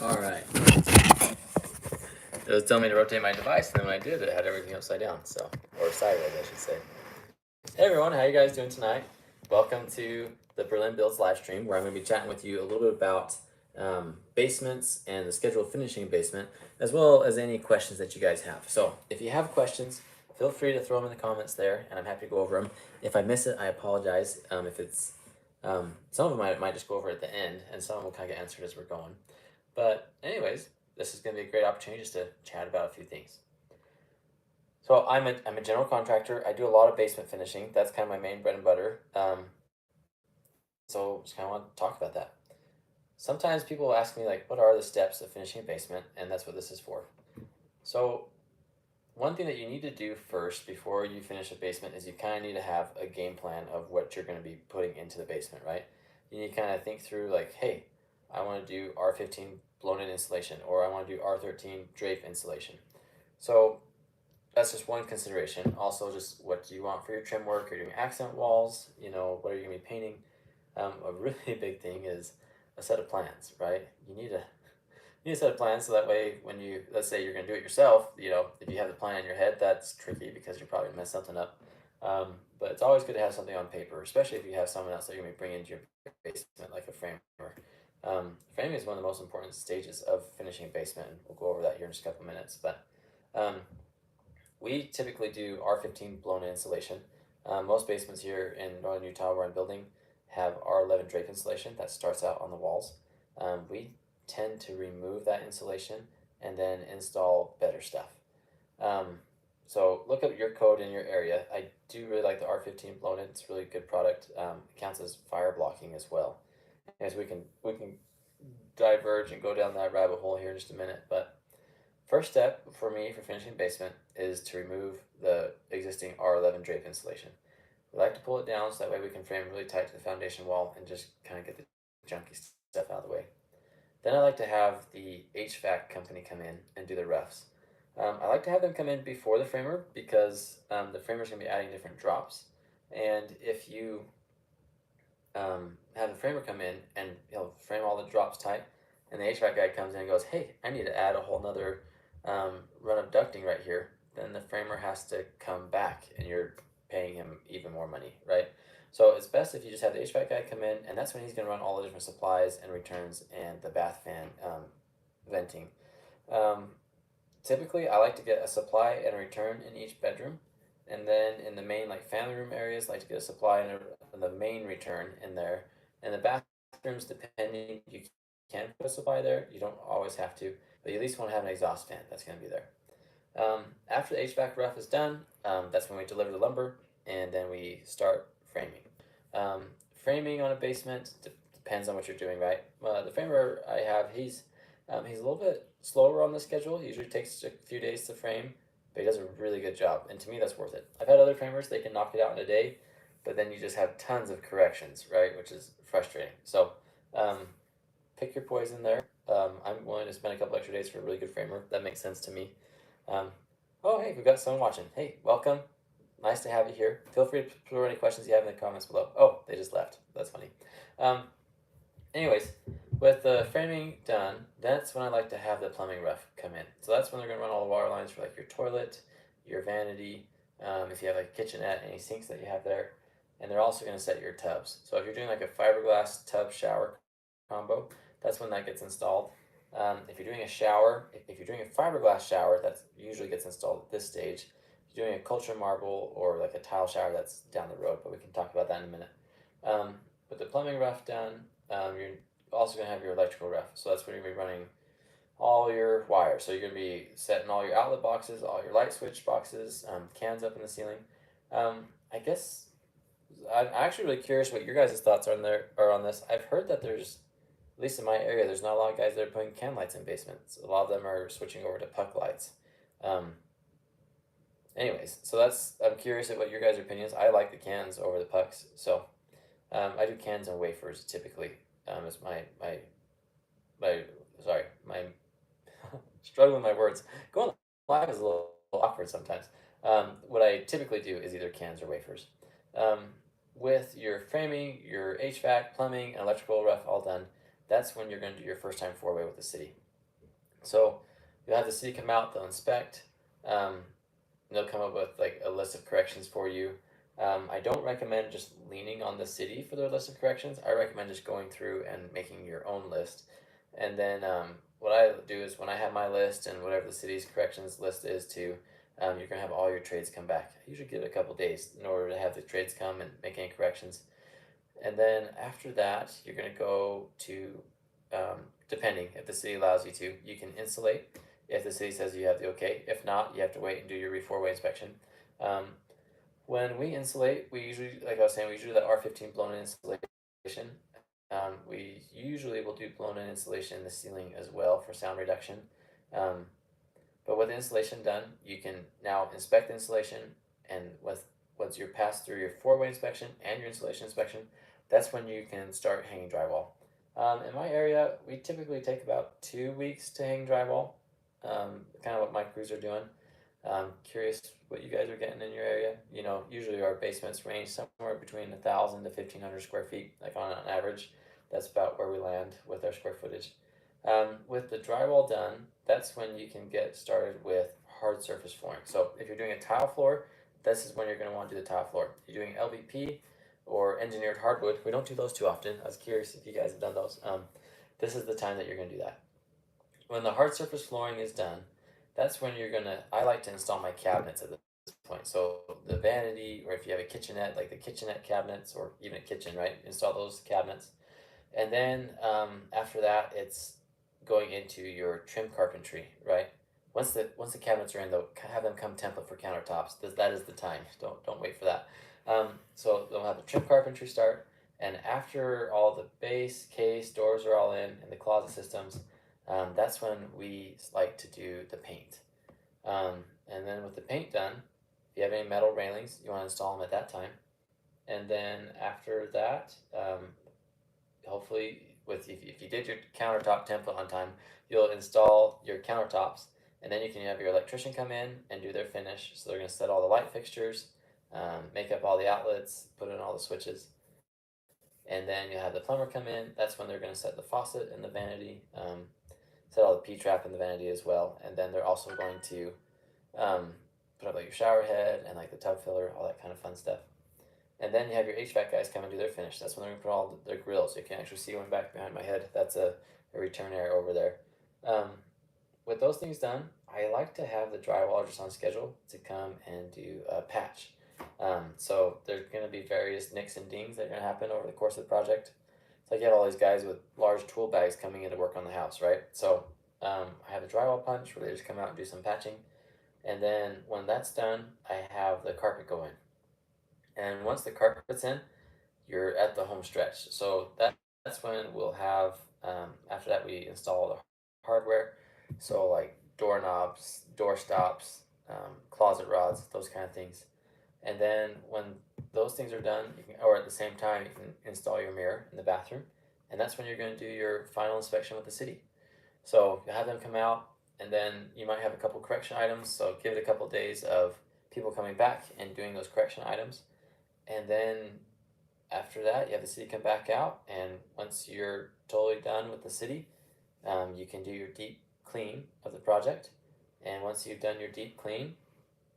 All right. It was telling me to rotate my device, and then when I did, it had everything upside down. So, or sideways, I should say. Hey everyone, how you guys doing tonight? Welcome to the Berlin Builds live stream, where I'm going to be chatting with you a little bit about basements and the schedule of finishing a basement, as well as any questions that you guys have. So, if you have questions, feel free to throw them in the comments there, and I'm happy to go over them. If I miss it, I apologize. If it's some of them I might just go over at the end, and some of them will kind of get answered as we're going. But anyways, this is going to be a great opportunity just to chat about a few things. So I'm a general contractor. I do a lot of basement finishing. That's kind of my main bread and butter. So just kind of want to talk about that. Sometimes people ask me like, what are the steps of finishing a basement? And that's what this is for. So one thing that you need to do first before you finish a basement is you kind of need to have a game plan of what you're going to be putting into the basement, right? You need to kind of think through like, hey, I want to do R15 blown-in insulation, or I want to do R13 drape insulation. So that's just one consideration. Also, just what do you want for your trim work? Are you doing accent walls? What are you going to be painting? A really big thing is a set of plans, right? You need a set of plans so that way when you, let's say you're going to do it yourself, if you have the plan in your head, that's tricky because you're probably going to mess something up. But it's always good to have something on paper, especially if you have someone else that you're going to bring into your basement, like a framer. Framing is one of the most important stages of finishing a basement, and we'll go over that here in just a couple minutes. But um, we typically do R15 blown-in insulation. Most basements here in northern Utah where I'm building have R11 drape insulation that starts out on the walls. We tend to remove that insulation and then install better stuff. Um, so look up your code in your area. I do really like the R15 blown-in. It's a really good product. It counts as fire blocking as well. As we can diverge and go down that rabbit hole here in just a minute, but first step for me for finishing basement is to remove the existing R11 drape insulation. We like to pull it down so that way we can frame really tight to the foundation wall and just kind of get the junky stuff out of the way. Then I like to have the HVAC company come in and do the roughs. I like to have them come in before the framer because the framer's going to be adding different drops. And if you have the framer come in and he'll frame all the drops tight, and the HVAC guy comes in and goes, hey, I need to add a whole nother run of ducting right here, then the framer has to come back and you're paying him even more money, right? So it's best if you just have the HVAC guy come in, and that's when he's going to run all the different supplies and returns and the bath fan venting. Um, Typically, I like to get a supply and a return in each bedroom, and then in the main like family room areas, I like to get a supply and the main return in there. And the bathrooms, depending, you can put a supply there. You don't always have to, but you at least want to have an exhaust fan that's going to be there. After the HVAC rough is done, that's when we deliver the lumber, and then we start framing. Framing on a basement depends on what you're doing, right? The framer I have, he's a little bit slower on the schedule. He usually takes a few days to frame, but he does a really good job, and to me, that's worth it. I've had other framers, they can knock it out in a day, but then you just have tons of corrections, right? Which is frustrating. So, pick your poison there. I'm willing to spend a couple extra days for a really good framer. That makes sense to me. Um, oh, hey, we've got someone watching. Hey, welcome. Nice to have you here. Feel free to throw any questions you have in the comments below. Oh, they just left. That's funny. Um, Anyways, with the framing done, that's when I like to have the plumbing rough come in. So that's when they're going to run all the water lines for like your toilet, your vanity, if you have like a kitchenette, any sinks that you have there, and they're also going to set your tubs. So if you're doing like a fiberglass tub shower combo, that's when that gets installed. If you're doing a shower, if you're doing a fiberglass shower, that usually gets installed at this stage. If you're doing a culture marble or like a tile shower, that's down the road, but we can talk about that in a minute. With the plumbing rough done, you're also going to have your electrical rough. So that's where you're going to be running all your wires. So you're going to be setting all your outlet boxes, all your light switch boxes, cans up in the ceiling. I guess I'm actually really curious what your guys' thoughts are on this. I've heard that there's, at least in my area, there's not a lot of guys that are putting can lights in basements. A lot of them are switching over to puck lights. Um, Anyways, so I'm curious at what your guys' opinions. I like the cans over the pucks, so I do cans and wafers typically. Is my sorry, my struggling with my words. Going live is a little awkward sometimes. What I typically do is either cans or wafers. Um, with your framing, your HVAC, plumbing, and electrical rough all done, that's when you're going to do your first time four-way with the city. So you'll have the city come out, they'll inspect, um, they'll come up with like a list of corrections for you. I don't recommend just leaning on the city for their list of corrections. I recommend just going through and making your own list. And then what I do is when I have my list and whatever the city's corrections list is too, you're gonna have all your trades come back. I usually give it a couple days in order to have the trades come and make any corrections. And then after that, you're going to go to, depending if the city allows you to, you can insulate if the city says you have the okay. If not, you have to wait and do your four-way inspection. Um, when we insulate, we usually, like I was saying, we usually do that R15 blown in insulation. We usually will do blown in insulation in the ceiling as well for sound reduction. Um, but with the installation done, you can now inspect the installation, and once you're passed through your four-way inspection and your installation inspection, that's when you can start hanging drywall. In my area, we typically take about 2 weeks to hang drywall. Kind of what my crews are doing. Curious what you guys are getting in your area. You know, usually our basements range somewhere between 1,000 to 1,500 square feet, like on an average. That's about where we land with our square footage. With the drywall done, that's when you can get started with hard surface flooring. So if you're doing a tile floor, this is when you're going to want to do the tile floor. If you're doing LVP or engineered hardwood, we don't do those too often. I was curious if you guys have done those. This is the time that you're going to do that. When the hard surface flooring is done, that's when you're going to, I like to install my cabinets at this point. So the vanity, or if you have a kitchenette, like the kitchenette cabinets, or even a kitchen, right? Install those cabinets. And then after that, it's going into your trim carpentry, right? Once the cabinets are in, they'll have them come template for countertops. That is the time. Don't wait for that. So they'll have the trim carpentry start, and after all the base, case, doors are all in, and the closet systems, that's when we like to do the paint. And then with the paint done, if you have any metal railings, you want to install them at that time. And then after that, hopefully if you did your countertop template on time, you'll install your countertops, and then you can have your electrician come in and do their finish. So they're going to set all the light fixtures, make up all the outlets, put in all the switches, and then you'll have the plumber come in. That's when they're going to set the faucet and the vanity, set all the P-trap in the vanity as well, and then they're also going to um, put up like your shower head and like the tub filler, all that kind of fun stuff. And then you have your HVAC guys come and do their finish. That's when they're gonna put all their grills. You can actually see one back behind my head. That's a return air over there. Um, with those things done, I like to have the drywallers on schedule to come and do a patch. So there's going to be various nicks and dings that are going to happen over the course of the project. It's like you have all these guys with large tool bags coming in to work on the house, right? So I have a drywall punch where they just come out and do some patching. And then when that's done, I have the carpet go in. And once the carpet's in, you're at the home stretch. So that's when we'll have, after that, we install the hardware. So, like doorknobs, door stops, closet rods, those kind of things. And then when those things are done, you can, or at the same time, you can install your mirror in the bathroom. And that's when you're going to do your final inspection with the city. So you have them come out, and then you might have a couple correction items. So give it a couple days of people coming back and doing those correction items. And then after that, you have the city come back out, and once you're totally done with the city, you can do your deep clean of the project. And once you've done your deep clean,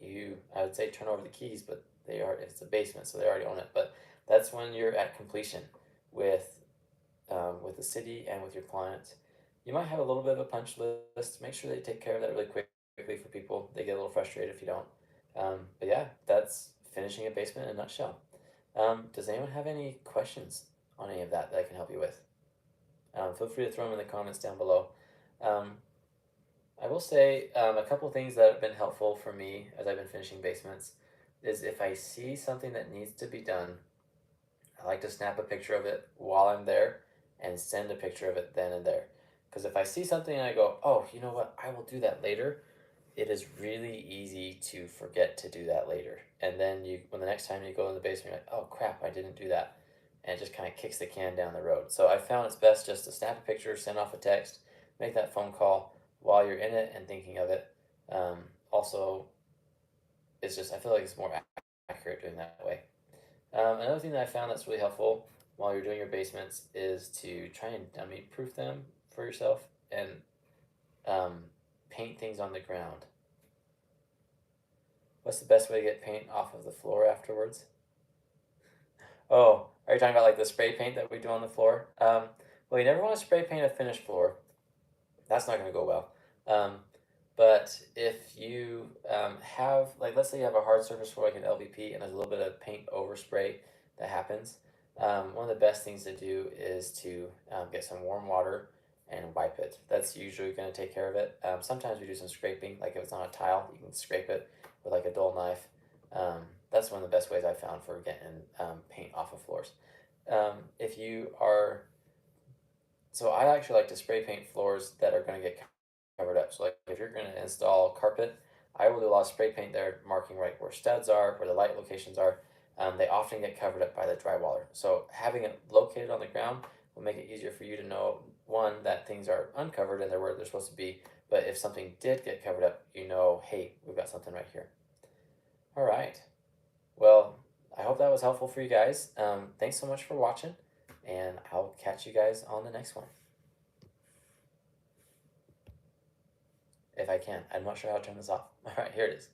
I would say turn over the keys, but it's a basement, so they already own it. But that's when you're at completion with with the city and with your clients. You might have a little bit of a punch list. Make sure that you take care of that really quickly for people. They get a little frustrated if you don't. But yeah, that's finishing a basement in a nutshell. Does anyone have any questions on any of that I can help you with? Feel free to throw them in the comments down below. Um, I will say a couple things that have been helpful for me as I've been finishing basements is if I see something that needs to be done, I like to snap a picture of it while I'm there and send a picture of it then and there. Because if I see something and I go, oh, you know what, I will do that later, it is really easy to forget to do that later. And then when the next time you go in the basement, you're like, oh crap, I didn't do that. And it just kind of kicks the can down the road. So I found it's best just to snap a picture, send off a text, make that phone call while you're in it and thinking of it. Also, it's just, I feel like it's more accurate doing that way. Another thing that I found that's really helpful while you're doing your basements is to try and dummy proof them for yourself. And paint things on the ground. What's the best way to get paint off of the floor afterwards? Oh, are you talking about like the spray paint that we do on the floor? Well, you never want to spray paint a finished floor. That's not going to go well. Um, but if you have, like, let's say you have a hard surface floor like an LVP and there's a little bit of paint overspray that happens, one of the best things to do is to get some warm water and wipe it. That's usually going to take care of it. Sometimes we do some scraping, like if it's on a tile, you can scrape it with like a dull knife. That's one of the best ways I've found for getting paint off of floors. If you are, so I actually like to spray paint floors that are going to get covered up. So like if you're going to install carpet, I will do a lot of spray paint there, marking right where studs are, where the light locations are. They often get covered up by the drywaller. So having it located on the ground will make it easier for you to know, one, that things are uncovered and they're where they're supposed to be. But if something did get covered up, you know, hey, we've got something right here. All right. Well, I hope that was helpful for you guys. Thanks so much for watching, and I'll catch you guys on the next one. If I can. I'm not sure how to turn this off. All right, here it is.